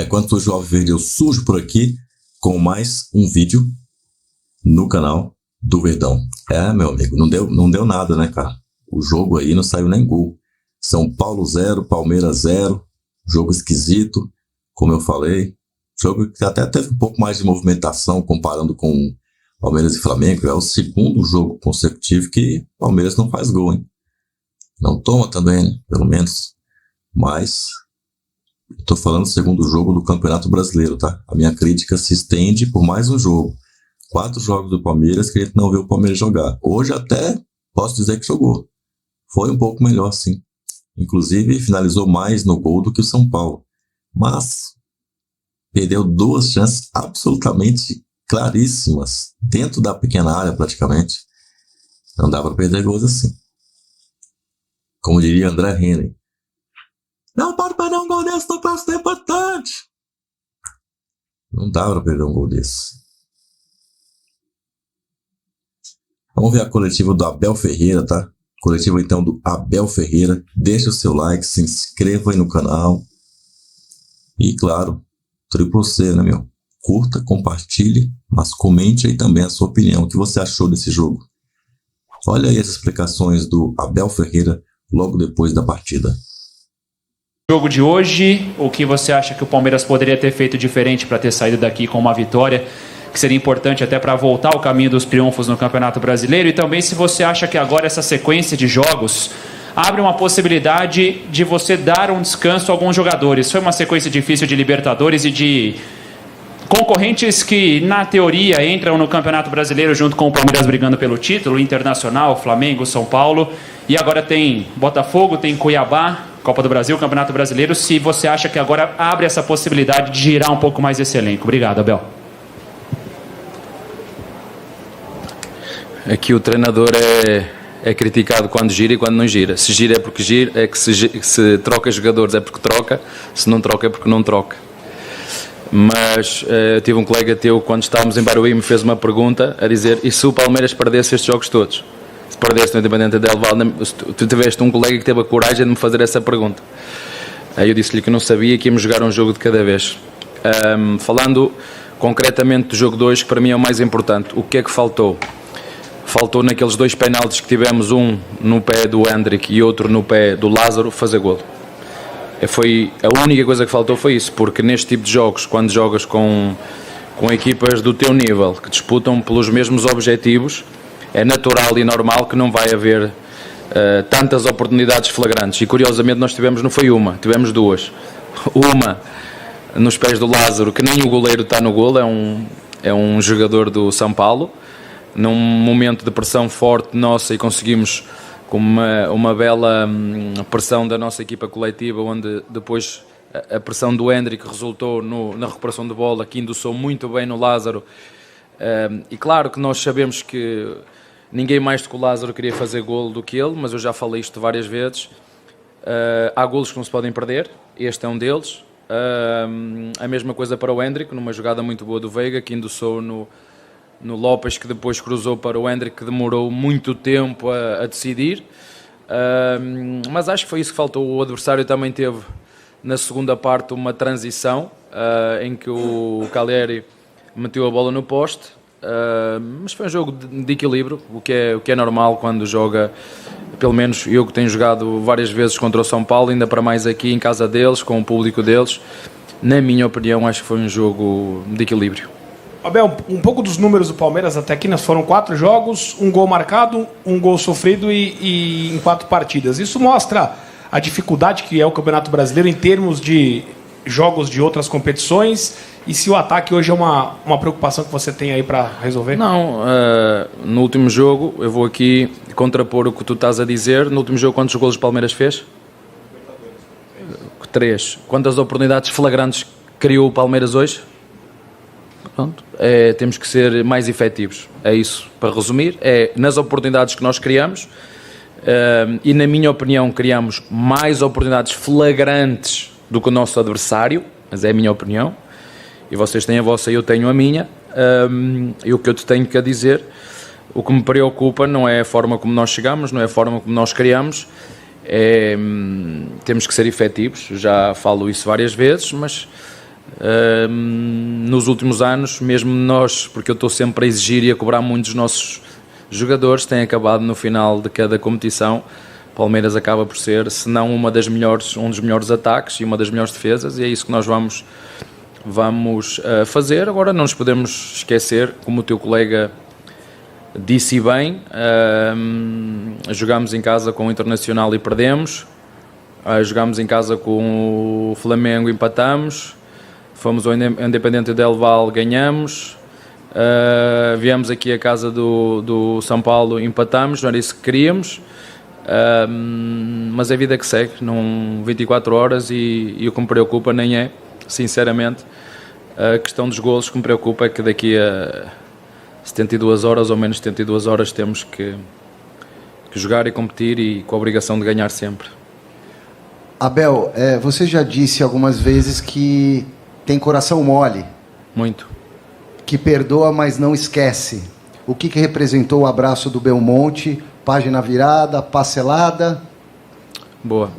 Quando surge o Alviverde, eu surjo por aqui com mais um vídeo no canal do Verdão. Meu amigo, não deu nada, né, cara? O jogo aí não saiu nem gol. São Paulo 0, Palmeiras 0. Jogo esquisito, como eu falei. Jogo que até teve um pouco mais de movimentação comparando com Palmeiras e Flamengo. É o segundo jogo consecutivo que Palmeiras não faz gol, hein? Não toma também, né? Pelo menos. Mas eu tô falando do segundo jogo do Campeonato Brasileiro, tá? A minha crítica se estende por mais um jogo. 4 jogos do Palmeiras que a gente não viu o Palmeiras jogar. Hoje até posso dizer que jogou. Foi um pouco melhor, sim. Inclusive, finalizou mais no gol do que o São Paulo. Mas perdeu 2 chances absolutamente claríssimas, dentro da pequena área praticamente. Não dava para perder gols assim. Como diria André Henry. Não pode perder um gol desse no próximo tempo importante. Não dava para perder um gol desse. Vamos ver a coletiva do Abel Ferreira, tá? Coletiva então do Abel Ferreira. Deixa o seu like, se inscreva aí no canal. E claro, triplo C, né, meu? Curta, compartilhe, mas comente aí também a sua opinião. O que você achou desse jogo? Olha aí as explicações do Abel Ferreira logo depois da partida. Jogo de hoje, o que você acha que o Palmeiras poderia ter feito diferente para ter saído daqui com uma vitória, que seria importante até para voltar ao caminho dos triunfos no Campeonato Brasileiro, e também se você acha que agora essa sequência de jogos abre uma possibilidade de você dar um descanso a alguns jogadores. Foi uma sequência difícil de Libertadores e de concorrentes que, na teoria, entram no Campeonato Brasileiro junto com o Palmeiras brigando pelo título, Internacional, Flamengo, São Paulo, e agora tem Botafogo, tem Cuiabá, Copa do Brasil, Campeonato Brasileiro. Se você acha que agora abre essa possibilidade de girar um pouco mais esse elenco. Obrigado, Abel. Aqui o treinador é criticado quando gira e quando não gira. Se gira é porque gira, se troca jogadores é porque troca, se não troca é porque não troca. Mas tive um colega teu, quando estávamos em Barueri, me fez uma pergunta a dizer: e se o Palmeiras perdesse estes jogos todos? Se perdesse no Independente Del Valle, tu tiveste um colega que teve a coragem de me fazer essa pergunta. Aí eu disse-lhe que não sabia, que íamos jogar um jogo de cada vez. Falando concretamente do jogo 2, que para mim é o mais importante, o que é que faltou? Faltou naqueles 2 penaltis que tivemos, um no pé do Hendrick e outro no pé do Lázaro, fazer golo. Foi a única coisa que faltou, foi isso, porque neste tipo de jogos, quando jogas com equipas do teu nível, que disputam pelos mesmos objetivos, é natural e normal que não vai haver tantas oportunidades flagrantes. E curiosamente nós tivemos, não foi uma, tivemos 2. Uma nos pés do Lázaro, que nem o goleiro está no golo, é um jogador do São Paulo, num momento de pressão forte nossa, e conseguimos, com uma bela pressão da nossa equipa coletiva, onde depois a pressão do Hendrick resultou na recuperação de bola, que endossou muito bem no Lázaro. E claro que nós sabemos que ninguém mais do que o Lázaro queria fazer golo do que ele, mas eu já falei isto várias vezes. Há golos que não se podem perder, este é um deles. A mesma coisa para o Hendrick, numa jogada muito boa do Veiga, que endossou no Lopes, que depois cruzou para o Hendrick, que demorou muito tempo a decidir. Mas acho que foi isso que faltou. O adversário também teve, na segunda parte, uma transição em que o Caleri meteu a bola no poste. Mas foi um jogo de equilíbrio, o que é normal quando joga. Pelo menos eu, que tenho jogado várias vezes contra o São Paulo, ainda para mais aqui em casa deles, com o público deles. Na minha opinião, acho que foi um jogo de equilíbrio. Abel, um pouco dos números do Palmeiras até aqui, foram 4 jogos, 1 gol marcado, 1 gol sofrido e em 4 partidas. Isso mostra a dificuldade que é o Campeonato Brasileiro em termos de jogos de outras competições, e se o ataque hoje é uma preocupação que você tem aí para resolver? Não, no último jogo, eu vou aqui contrapor o que tu estás a dizer. No último jogo, quantos golos o Palmeiras fez? 3. Quantas oportunidades flagrantes criou o Palmeiras hoje? Pronto. Temos que ser mais efetivos. É isso, para resumir. É nas oportunidades que nós criamos, e na minha opinião criamos mais oportunidades flagrantes do que o nosso adversário, mas é a minha opinião, e vocês têm a vossa e eu tenho a minha. E o que eu te tenho que dizer, o que me preocupa não é a forma como nós chegamos, não é a forma como nós criamos, temos que ser efetivos. Já falo isso várias vezes, mas nos últimos anos, mesmo nós, porque eu estou sempre a exigir e a cobrar muito dos nossos jogadores, tem acabado no final de cada competição. Palmeiras acaba por ser, se não um dos melhores ataques e uma das melhores defesas, e é isso que nós vamos fazer. Agora não nos podemos esquecer, como o teu colega disse bem, jogámos em casa com o Internacional e perdemos, jogámos em casa com o Flamengo e empatamos, fomos ao Independente Del Valle, ganhamos, viemos aqui à casa do São Paulo, empatamos, não era isso que queríamos. Mas é a vida que segue, não 24 horas, e o que me preocupa nem é, sinceramente, a questão dos golos. O que me preocupa é que daqui a 72 horas ou menos 72 horas temos que jogar e competir, e com a obrigação de ganhar sempre. Abel, você já disse algumas vezes que tem coração mole. Muito. Que perdoa, mas não esquece. O que representou o abraço do Belmonte? Página virada, parcelada? Boa.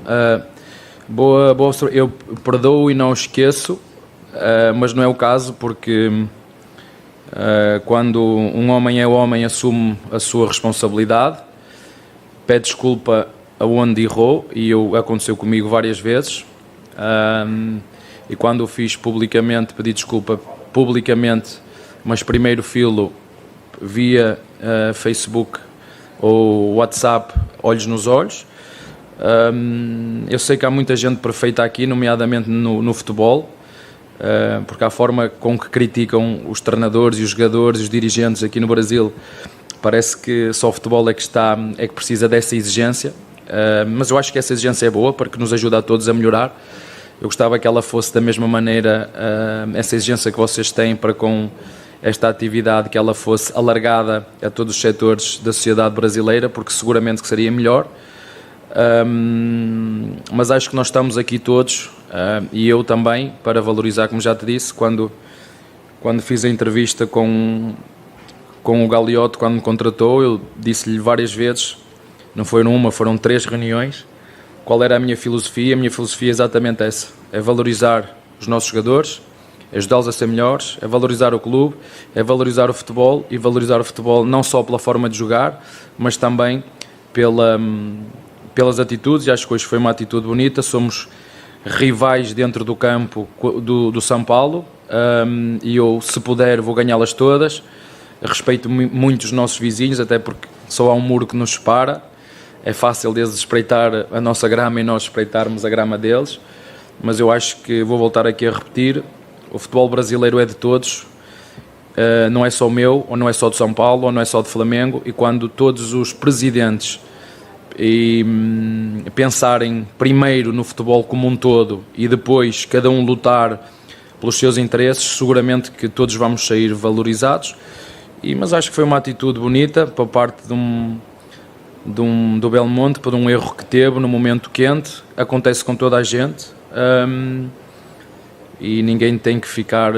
Eu perdoo e não esqueço, mas não é o caso, porque quando um homem é homem, assume a sua responsabilidade, pede desculpa aonde errou, e aconteceu comigo várias vezes, e quando o fiz publicamente, pedi desculpa publicamente, mas primeiro filo via Facebook ou WhatsApp, olhos nos olhos. Eu sei que há muita gente perfeita aqui, nomeadamente no futebol, porque a forma com que criticam os treinadores e os jogadores e os dirigentes aqui no Brasil, parece que só o futebol é que precisa dessa exigência, mas eu acho que essa exigência é boa, porque nos ajuda a todos a melhorar. Eu gostava que ela fosse da mesma maneira, essa exigência que vocês têm para com esta atividade, que ela fosse alargada a todos os setores da sociedade brasileira, porque seguramente que seria melhor. Mas acho que nós estamos aqui todos, e eu também, para valorizar, como já te disse, quando fiz a entrevista com o Gagliotti, quando me contratou, eu disse-lhe várias vezes, não foi uma, foram 3 reuniões, qual era a minha filosofia. A minha filosofia é exatamente essa, é valorizar os nossos jogadores, é ajudá-los a ser melhores, é valorizar o clube, é valorizar o futebol, e valorizar o futebol não só pela forma de jogar, mas também pelas atitudes, e acho que hoje foi uma atitude bonita. Somos rivais dentro do campo do São Paulo, e eu, se puder, vou ganhá-las todas. Respeito muito os nossos vizinhos, até porque só há um muro que nos separa. É fácil deles espreitar a nossa grama e nós espreitarmos a grama deles, mas eu acho que vou voltar aqui a repetir: o futebol brasileiro é de todos, não é só meu, ou não é só de São Paulo, ou não é só de Flamengo, e quando todos os presidentes pensarem primeiro no futebol como um todo e depois cada um lutar pelos seus interesses, seguramente que todos vamos sair valorizados. Mas acho que foi uma atitude bonita por parte do Belmonte, por um erro que teve no momento quente. Acontece com toda a gente, e ninguém tem que ficar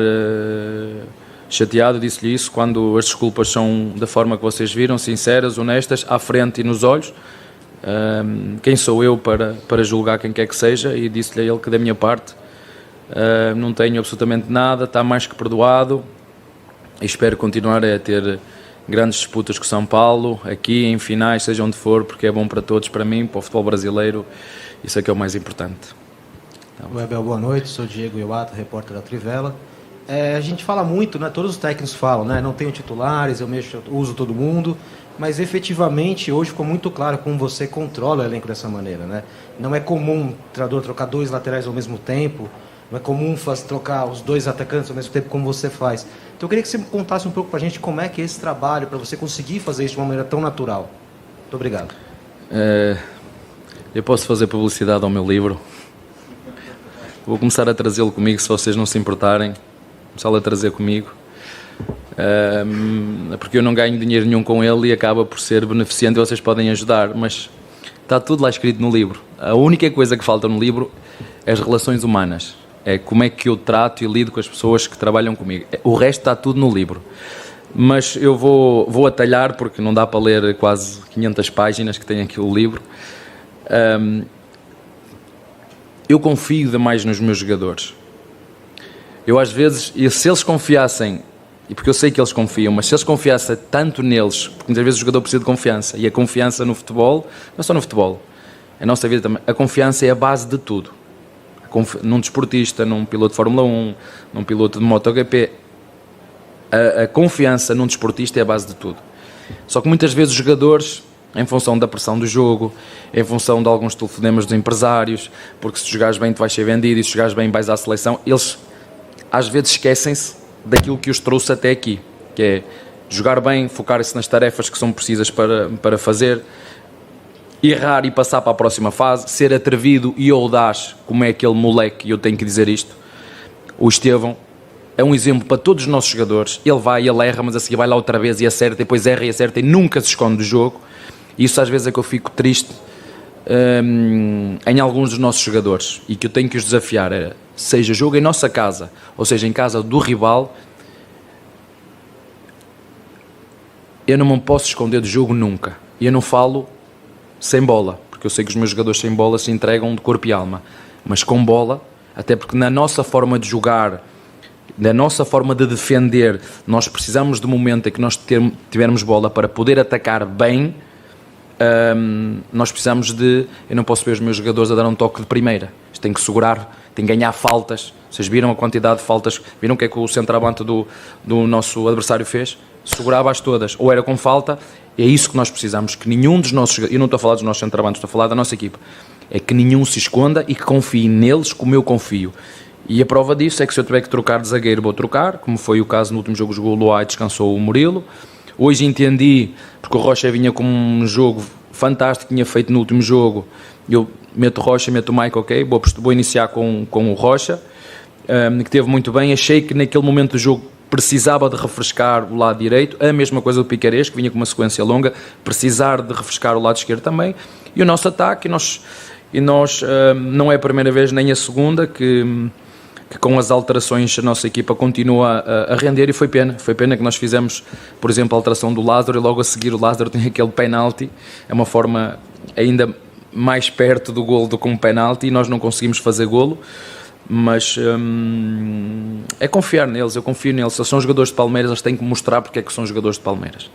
chateado. Disse-lhe isso, quando as desculpas são da forma que vocês viram, sinceras, honestas, à frente e nos olhos. Quem sou eu para julgar quem quer que seja? E disse-lhe a ele que, da minha parte, não tenho absolutamente nada, está mais que perdoado, e espero continuar a ter grandes disputas com São Paulo, aqui em finais, seja onde for, porque é bom para todos, para mim, para o futebol brasileiro. Isso é que é o mais importante. Oi, Abel, boa noite, sou Diego Iwata, repórter da Trivela. A gente fala muito, né? Todos os técnicos falam, né? Não tenho titulares, eu uso todo mundo, mas efetivamente hoje ficou muito claro como você controla o elenco dessa maneira, né? Não é comum o treinador trocar 2 laterais ao mesmo tempo, não é comum trocar os 2 atacantes ao mesmo tempo como você faz. Então eu queria que você contasse um pouco pra gente como é que é esse trabalho, para você conseguir fazer isso de uma maneira tão natural. Muito obrigado. Eu posso fazer publicidade ao meu livro. Vou começar a trazê-lo comigo, se vocês não se importarem. Começar a trazer comigo. Porque eu não ganho dinheiro nenhum com ele e acaba por ser beneficente, e vocês podem ajudar, mas está tudo lá escrito no livro. A única coisa que falta no livro é as relações humanas. É como é que eu trato e lido com as pessoas que trabalham comigo. O resto está tudo no livro. Mas eu vou atalhar, porque não dá para ler quase 500 páginas que tem aqui o livro. Eu confio demais nos meus jogadores. Eu às vezes, e se eles confiassem, e porque eu sei que eles confiam, mas se eles confiassem tanto neles, porque muitas vezes o jogador precisa de confiança, e a confiança no futebol, não é só no futebol, a nossa vida também, a confiança é a base de tudo. Num desportista, num piloto de Fórmula 1, num piloto de MotoGP, a confiança num desportista é a base de tudo. Só que muitas vezes os jogadores, em função da pressão do jogo, em função de alguns telefonemas dos empresários, porque se jogares bem tu vais ser vendido e se jogares bem vais à seleção, eles às vezes esquecem-se daquilo que os trouxe até aqui, que é jogar bem, focar-se nas tarefas que são precisas para fazer, errar e passar para a próxima fase, ser atrevido e audaz, como é aquele moleque, e eu tenho que dizer isto, o Estevão, é um exemplo para todos os nossos jogadores. Ele vai, ele erra, mas a seguir vai lá outra vez e acerta, e depois erra e acerta e nunca se esconde do jogo. E isso às vezes é que eu fico triste em alguns dos nossos jogadores, e que eu tenho que os desafiar, seja jogo em nossa casa, ou seja em casa do rival, eu não me posso esconder do jogo nunca. E eu não falo sem bola, porque eu sei que os meus jogadores sem bola se entregam de corpo e alma, mas com bola, até porque na nossa forma de jogar, na nossa forma de defender, nós precisamos do momento em que nós tivermos bola para poder atacar bem. Nós precisamos de... Eu não posso ver os meus jogadores a dar um toque de primeira. Tem que segurar, tem que ganhar faltas. Vocês viram a quantidade de faltas? Viram o que é que o centroavante do nosso adversário fez? Segurava-as todas. Ou era com falta. É isso que nós precisamos. Que nenhum dos nossos... Eu não estou a falar dos nossos centroavantes, estou a falar da nossa equipa. É que nenhum se esconda e que confie neles como eu confio. E a prova disso é que se eu tiver que trocar de zagueiro, vou trocar, como foi o caso no último jogo, jogou o Luai, descansou o Murilo. Hoje entendi, porque o Rocha vinha com um jogo fantástico que tinha feito no último jogo. Eu meto o Rocha, meto o Mike, ok, vou iniciar com o Rocha, que teve muito bem. Achei que naquele momento do jogo precisava de refrescar o lado direito, a mesma coisa do Piquerez, que vinha com uma sequência longa, precisar de refrescar o lado esquerdo também. E o nosso ataque, e nós não é a primeira vez nem a segunda que com as alterações a nossa equipa continua a render, e foi pena que nós fizemos, por exemplo, a alteração do Lázaro, e logo a seguir o Lázaro tem aquele penalti, é uma forma ainda mais perto do golo do que um penalti, e nós não conseguimos fazer golo, mas é confiar neles, eu confio neles. Se eles são jogadores de Palmeiras, eles têm que mostrar porque é que são jogadores de Palmeiras,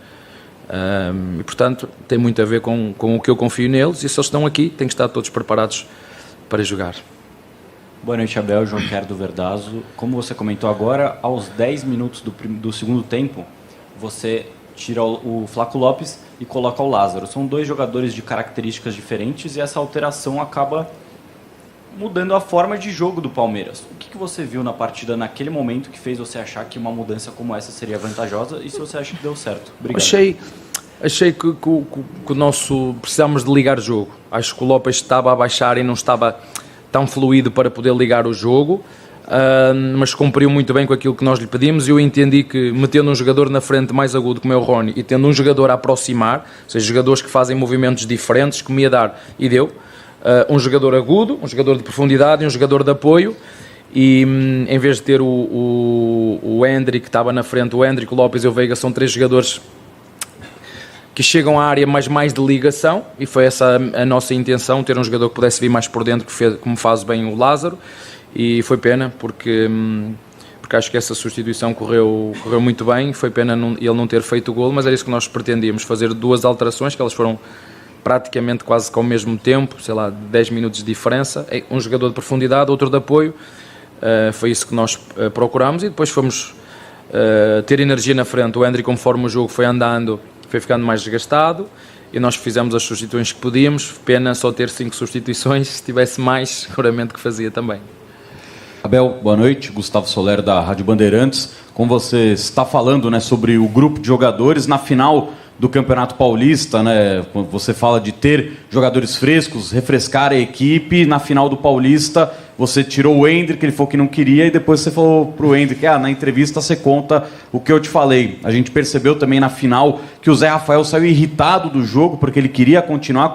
e portanto tem muito a ver com o que eu confio neles, e se eles estão aqui, têm que estar todos preparados para jogar. Boa noite, Abel. João Quero do Verdazo. Como você comentou agora, aos 10 minutos do segundo tempo, você tira o Flaco Lopes e coloca o Lázaro. São dois jogadores de características diferentes e essa alteração acaba mudando a forma de jogo do Palmeiras. O que você viu na partida naquele momento que fez você achar que uma mudança como essa seria vantajosa, e se você acha que deu certo? Obrigado. Achei que o nosso... Precisávamos de ligar o jogo. Acho que o Lopes estava a baixar e não estava tão fluido para poder ligar o jogo, mas cumpriu muito bem com aquilo que nós lhe pedimos, e eu entendi que metendo um jogador na frente mais agudo como é o Rony, e tendo um jogador a aproximar, ou seja, jogadores que fazem movimentos diferentes, que me ia dar, e deu, um jogador agudo, um jogador de profundidade e um jogador de apoio, e em vez de ter o Hendrick que estava na frente, o Hendrick, o Lopes e o Veiga, são três jogadores que chegam à área, mas mais de ligação, e foi essa a nossa intenção, ter um jogador que pudesse vir mais por dentro, como faz bem o Lázaro, e foi pena, porque acho que essa substituição correu muito bem. Foi pena ele não ter feito o golo, mas era isso que nós pretendíamos, fazer duas alterações, que elas foram praticamente quase que ao mesmo tempo, sei lá, 10 minutos de diferença, um jogador de profundidade, outro de apoio, foi isso que nós procuramos, e depois fomos ter energia na frente. O Hendrick, conforme o jogo foi andando, foi ficando mais desgastado, e nós fizemos as substituições que podíamos. Pena só ter 5 substituições, se tivesse mais, seguramente que fazia também. Abel, boa noite. Gustavo Soler, da Rádio Bandeirantes. Como você está falando, né, sobre o grupo de jogadores na final do Campeonato Paulista, né, você fala de ter jogadores frescos, refrescar a equipe. Na final do Paulista, você tirou o Hendrick, ele falou que não queria, e depois você falou para o Hendrick, na entrevista você conta o que eu te falei. A gente percebeu também na final que o Zé Rafael saiu irritado do jogo, porque ele queria continuar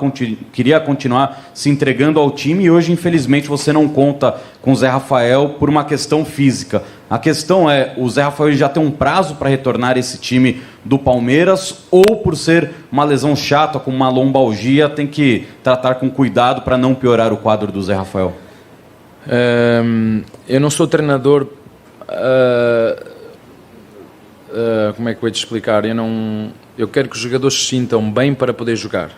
se entregando ao time, e hoje, infelizmente, você não conta com o Zé Rafael por uma questão física. A questão é, o Zé Rafael já tem um prazo para retornar esse time do Palmeiras, ou por ser uma lesão chata, como uma lombalgia, tem que tratar com cuidado para não piorar o quadro do Zé Rafael? Eu não sou treinador como é que eu vou te explicar? Eu quero que os jogadores se sintam bem para poder jogar.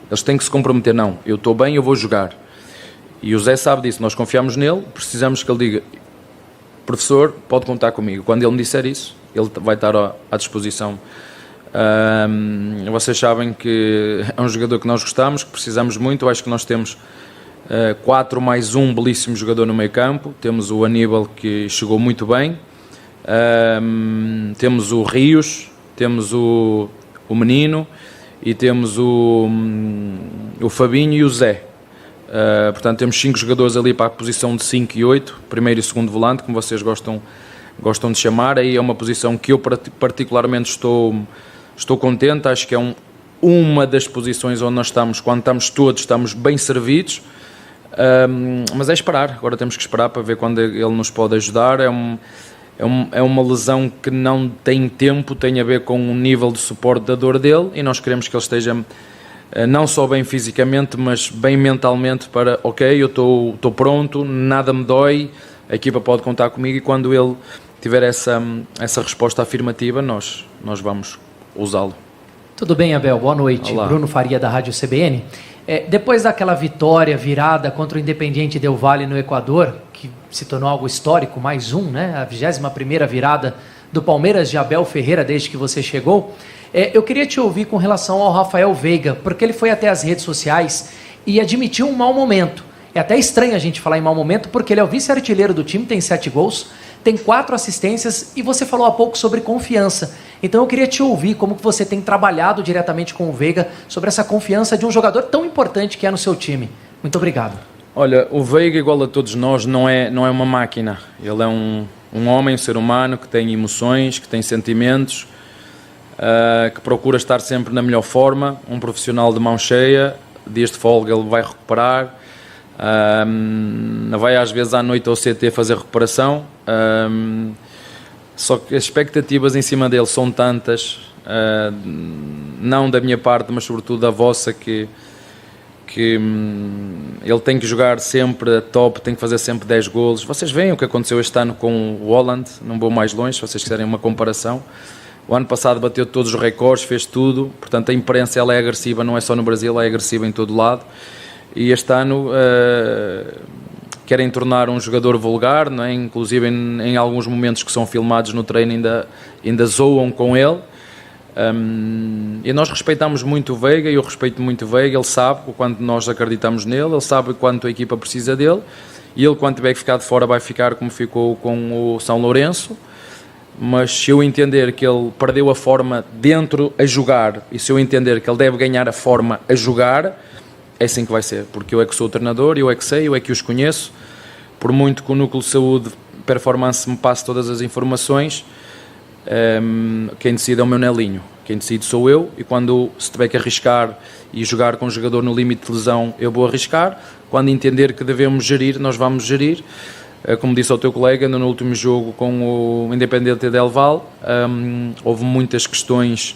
Eles têm que se comprometer. Não, eu estou bem, eu vou jogar. E o Zé sabe disso. Nós confiamos nele, precisamos que ele diga: professor, pode contar comigo. Quando ele me disser isso, ele vai estar à disposição. Vocês sabem que é um jogador que nós gostamos, que precisamos muito. Eu acho que nós temos 4 mais 1 belíssimo jogador no meio campo. Temos o Aníbal, que chegou muito bem. Temos o Rios, temos o Menino e temos o Fabinho e o Zé. Portanto, temos 5 jogadores ali para a posição de 5 e 8, primeiro e segundo volante, como vocês gostam de chamar. Aí é uma posição que eu particularmente estou contente. Acho que é uma das posições onde nós estamos, quando estamos todos, estamos bem servidos. Mas é esperar, agora temos que esperar para ver quando ele nos pode ajudar. É uma lesão que não tem tempo, tem a ver com o nível de suporte da dor dele, e nós queremos que ele esteja não só bem fisicamente, mas bem mentalmente para, ok, eu estou pronto, nada me dói, a equipa pode contar comigo, e quando ele tiver essa resposta afirmativa, nós vamos usá-lo. Tudo bem, Abel? Boa noite. Olá. Bruno Faria, da Rádio CBN. Depois daquela vitória virada contra o Independiente Del Valle no Equador, que se tornou algo histórico, mais um, né? A 21ª virada do Palmeiras de Abel Ferreira desde que você chegou. Eu queria te ouvir com relação ao Rafael Veiga, porque ele foi até as redes sociais e admitiu um mau momento. É até estranho a gente falar em mau momento, porque ele é o vice-artilheiro do time, tem 7 gols, tem 4 assistências, e você falou há pouco sobre confiança. Então eu queria te ouvir como que você tem trabalhado diretamente com o Veiga sobre essa confiança de um jogador tão importante que é no seu time. Muito obrigado. Olha, o Veiga, igual a todos nós, não é uma máquina. Ele é um homem, um ser humano que tem emoções, que tem sentimentos, que procura estar sempre na melhor forma, um profissional de mão cheia. Dias de folga ele vai recuperar, vai às vezes à noite ao CT fazer recuperação. Só que as expectativas em cima dele são tantas, não da minha parte, mas sobretudo da vossa, que ele tem que jogar sempre a top, tem que fazer sempre 10 golos. Vocês veem o que aconteceu este ano com o Haaland, não vou mais longe, se vocês quiserem uma comparação. O ano passado bateu todos os recordes, fez tudo, portanto a imprensa ela é agressiva, não é só no Brasil, é agressiva em todo lado. E este ano querem tornar um jogador vulgar, não é? Inclusive em alguns momentos que são filmados no treino ainda zoam com ele. E nós respeitamos muito o Veiga, eu respeito muito o Veiga, ele sabe o quanto nós acreditamos nele, ele sabe o quanto a equipa precisa dele, e ele, quando tiver que ficar de fora, vai ficar como ficou com o São Lourenço. Mas se eu entender que ele perdeu a forma dentro a jogar, e se eu entender que ele deve ganhar a forma a jogar, é assim que vai ser, porque eu é que sou o treinador, eu é que sei, eu é que os conheço. Por muito que o Núcleo de Saúde Performance me passe todas as informações, quem decide é o meu Nelinho, quem decide sou eu, e quando se tiver que arriscar e jogar com um jogador no limite de lesão, eu vou arriscar. Quando entender que devemos gerir, nós vamos gerir. Como disse ao teu colega, no último jogo com o Independiente Del Valle, houve muitas questões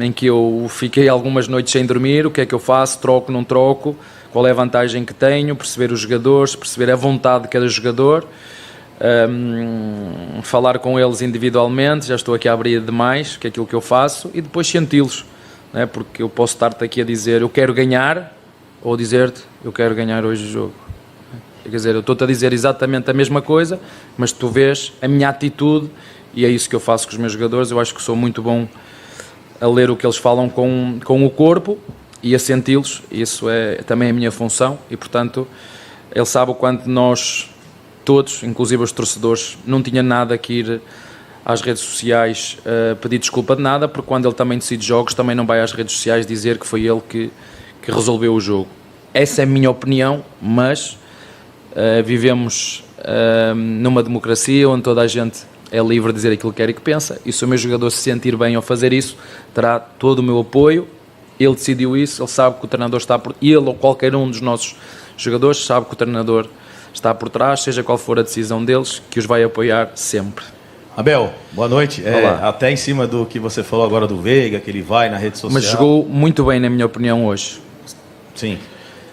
em que eu fiquei algumas noites sem dormir. O que é que eu faço? Troco, não troco? Qual é a vantagem que tenho? Perceber os jogadores, perceber a vontade de cada jogador, falar com eles individualmente. Já estou aqui a abrir demais, que é aquilo que eu faço, e depois senti-los, né? Porque eu posso estar-te aqui a dizer eu quero ganhar, ou dizer-te eu quero ganhar hoje o jogo. Quer dizer, eu estou-te a dizer exatamente a mesma coisa, mas tu vês a minha atitude, e é isso que eu faço com os meus jogadores. Eu acho que sou muito bom a ler o que eles falam com o corpo e a senti-los. Isso é também a minha função, e portanto ele sabe o quanto nós todos, inclusive os torcedores, não tinha nada que ir às redes sociais pedir desculpa de nada, porque quando ele também decide jogos, também não vai às redes sociais dizer que foi ele que resolveu o jogo. Essa é a minha opinião, mas vivemos numa democracia onde toda a gente é livre de dizer aquilo que quer e que pensa, e se o meu jogador se sentir bem ao fazer isso, terá todo o meu apoio. Ele decidiu isso, ele sabe que o treinador está por... Ele ou qualquer um dos nossos jogadores sabe que o treinador está por trás, seja qual for a decisão deles, que os vai apoiar sempre. Abel, boa noite. Até em cima do que você falou agora do Veiga, que ele vai na rede social. Mas jogou muito bem, na minha opinião, hoje. Sim.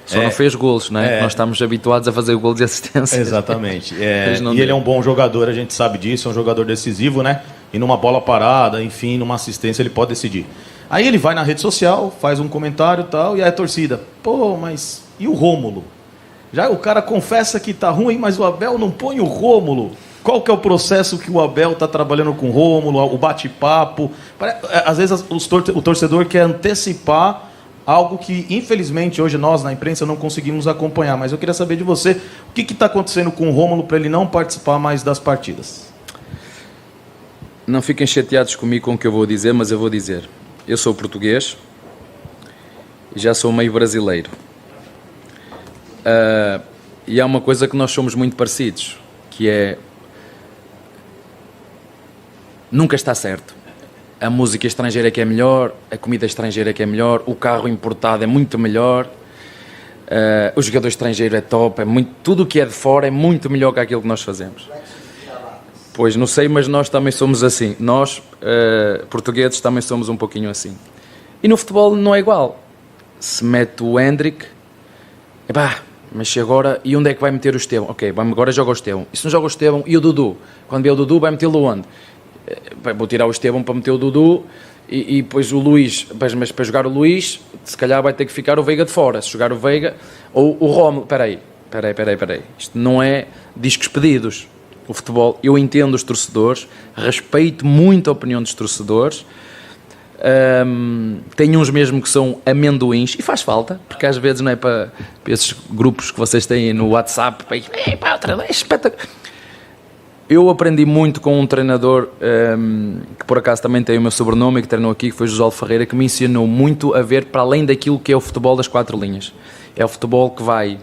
Só não fez golos, né? Nós estamos habituados a fazer golos e assistências. Exatamente. E ele é um bom jogador, a gente sabe disso, é um jogador decisivo, né? E numa bola parada, enfim, numa assistência, ele pode decidir. Aí ele vai na rede social, faz um comentário e tal, e aí a torcida, pô, mas e o Rômulo? Já o cara confessa que tá ruim, mas o Abel não põe o Rômulo. Qual que é o processo que o Abel está trabalhando com o Rômulo, o bate-papo? Às vezes o torcedor quer antecipar algo que, infelizmente, hoje nós, na imprensa, não conseguimos acompanhar. Mas eu queria saber de você, o que está acontecendo com o Rômulo para ele não participar mais das partidas? Não fiquem chateados comigo com o que eu vou dizer, mas eu vou dizer. Eu sou português e já sou meio brasileiro. E há uma coisa que nós somos muito parecidos, que é... Nunca está certo. A música estrangeira que é melhor, a comida estrangeira que é melhor, o carro importado é muito melhor, o jogador estrangeiro é top, tudo o que é de fora é muito melhor que aquilo que nós fazemos. Pois, não sei, mas nós também somos assim. Nós, portugueses, também somos um pouquinho assim. E no futebol não é igual. Se mete o Hendrick, mas agora, e onde é que vai meter o Estevão? Ok, agora joga o Estevão. E se não joga o Estevão, e o Dudu? Quando vier o Dudu, vai metê-lo onde? Vou tirar o Estevão para meter o Dudu e depois o Luís, mas para jogar o Luís, se calhar vai ter que ficar o Veiga de fora. Se jogar o Veiga, ou o Rómulo. Espera aí. Isto não é discos pedidos. O futebol, eu entendo os torcedores, respeito muito a opinião dos torcedores, tenho uns mesmo que são amendoins, e faz falta, porque às vezes não é para esses grupos que vocês têm no WhatsApp, é espetacular. Eu aprendi muito com um treinador que por acaso também tem o meu sobrenome e que treinou aqui, que foi José Ferreira, que me ensinou muito a ver para além daquilo que é o futebol das 4 linhas. É o futebol que vai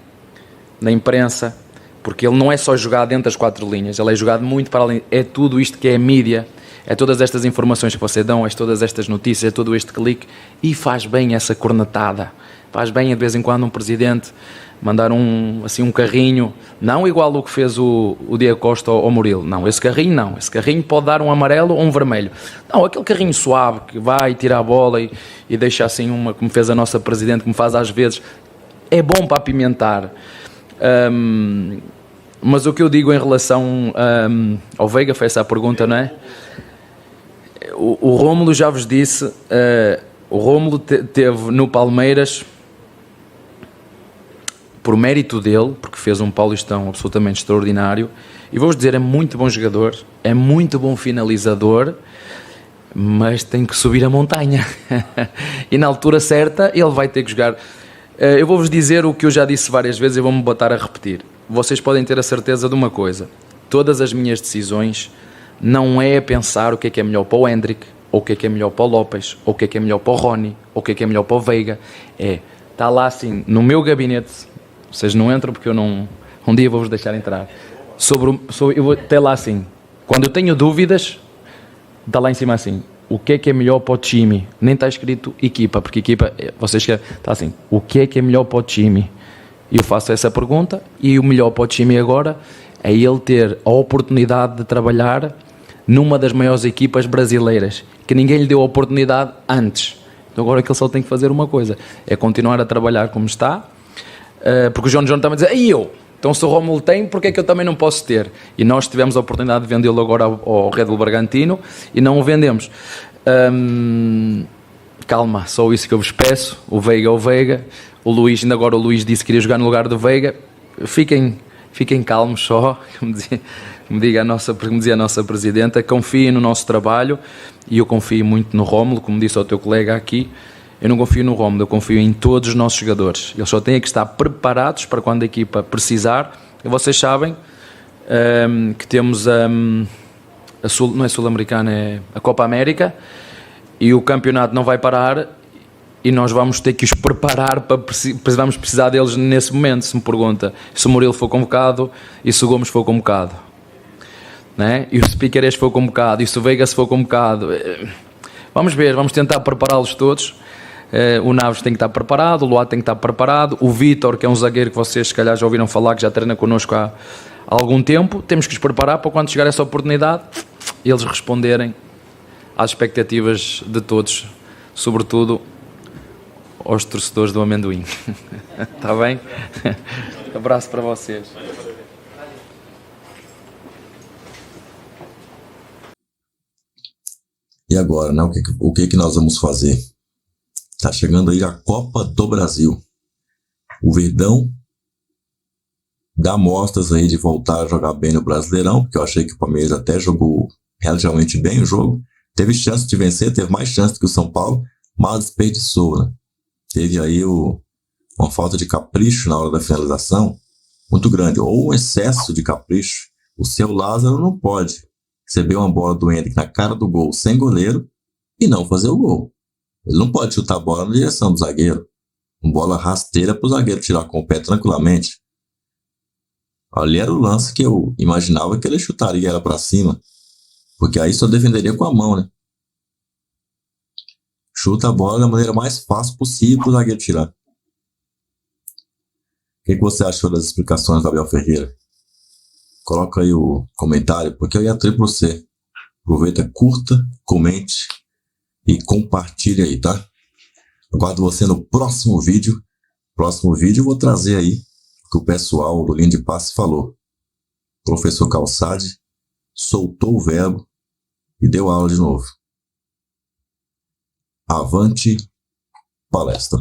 na imprensa, porque ele não é só jogado dentro das 4 linhas, ele é jogado muito para além. É tudo isto que é a mídia, é todas estas informações que você dão, é todas estas notícias, é todo este clique, e faz bem essa cornetada. Faz bem, de vez em quando, um presidente mandar um carrinho, não igual o que fez o Diego Costa ao Murilo. Não, esse carrinho não. Esse carrinho pode dar um amarelo ou um vermelho. Não, aquele carrinho suave que vai tirar a bola e deixa assim uma, como fez a nossa presidente, como faz às vezes, é bom para apimentar. Mas o que eu digo em relação ao Veiga, foi essa a pergunta, não é? O Rômulo, já vos disse, o Rômulo teve no Palmeiras, por mérito dele, porque fez um Paulistão absolutamente extraordinário, e vou-vos dizer, é muito bom jogador, é muito bom finalizador, mas tem que subir a montanha. E na altura certa ele vai ter que jogar. Eu vou-vos dizer o que eu já disse várias vezes e vou-me botar a repetir. Vocês podem ter a certeza de uma coisa: todas as minhas decisões não é pensar o que é melhor para o Hendrick, ou o que é melhor para o Lopes, ou o que é melhor para o Rony, ou o que é melhor para o Veiga. Está lá assim, no meu gabinete. Vocês não entram porque eu não... Um dia vou-vos deixar entrar. Eu vou ter lá assim, quando eu tenho dúvidas, está lá em cima assim, o que é melhor para o time? Nem está escrito equipa, porque equipa, vocês querem... Está assim, o que é melhor para o time? E eu faço essa pergunta, e o melhor para o time agora é ele ter a oportunidade de trabalhar numa das maiores equipas brasileiras, que ninguém lhe deu a oportunidade antes. Então agora que ele só tem que fazer uma coisa, é continuar a trabalhar como está, porque o João também diz, então se o Rómulo tem, porque é que eu também não posso ter? E nós tivemos a oportunidade de vendê-lo agora ao Red Bull Bragantino e não o vendemos. Calma, só isso que eu vos peço. O Veiga é o Veiga, o Luís, ainda agora o Luís disse que queria jogar no lugar do Veiga. Fiquem calmos só, como dizia a nossa presidenta, confiem no nosso trabalho, e eu confio muito no Rómulo, como disse ao teu colega aqui. Eu não confio no Rómulo, eu confio em todos os nossos jogadores. Eles só têm que estar preparados para quando a equipa precisar. E vocês sabem que temos não é Sul-Americana, é a Copa América, e o campeonato não vai parar, e nós vamos ter que os preparar vamos precisar deles nesse momento. Se me pergunta, se o Murilo for convocado e se o Gomes for convocado, né? E o Piquerez for convocado e se o Veiga se for convocado, vamos ver, vamos tentar prepará-los todos. O Naves tem que estar preparado, o Luá tem que estar preparado, o Vítor, que é um zagueiro que vocês se calhar já ouviram falar, que já treina connosco há algum tempo, temos que os preparar para quando chegar essa oportunidade eles responderem às expectativas de todos, sobretudo aos torcedores do amendoim. Está bem? Abraço para vocês. E agora, né? O que nós vamos fazer? Tá chegando aí a Copa do Brasil. O Verdão dá mostras aí de voltar a jogar bem no Brasileirão, porque eu achei que o Palmeiras até jogou relativamente bem o jogo. Teve chance de vencer, teve mais chance que o São Paulo, mas desperdiçou, né? Teve aí uma falta de capricho na hora da finalização muito grande, ou um excesso de capricho. O seu Lázaro não pode receber uma bola do Endrick na cara do gol sem goleiro e não fazer o gol. Ele não pode chutar a bola na direção do zagueiro. Uma bola rasteira para o zagueiro tirar com o pé tranquilamente. Ali era o lance que eu imaginava que ele chutaria ela para cima, porque aí só defenderia com a mão, né? Chuta a bola da maneira mais fácil possível para o zagueiro tirar. O que você achou das explicações do Abel Ferreira? Coloca aí o comentário, porque eu ia atribuir para você. Aproveita, curta, comente e compartilhe aí, tá? Aguardo você no próximo vídeo. Próximo vídeo eu vou trazer aí o que o pessoal do Linha de Passe falou. O professor Calçade soltou o verbo e deu aula de novo. Avante palestra.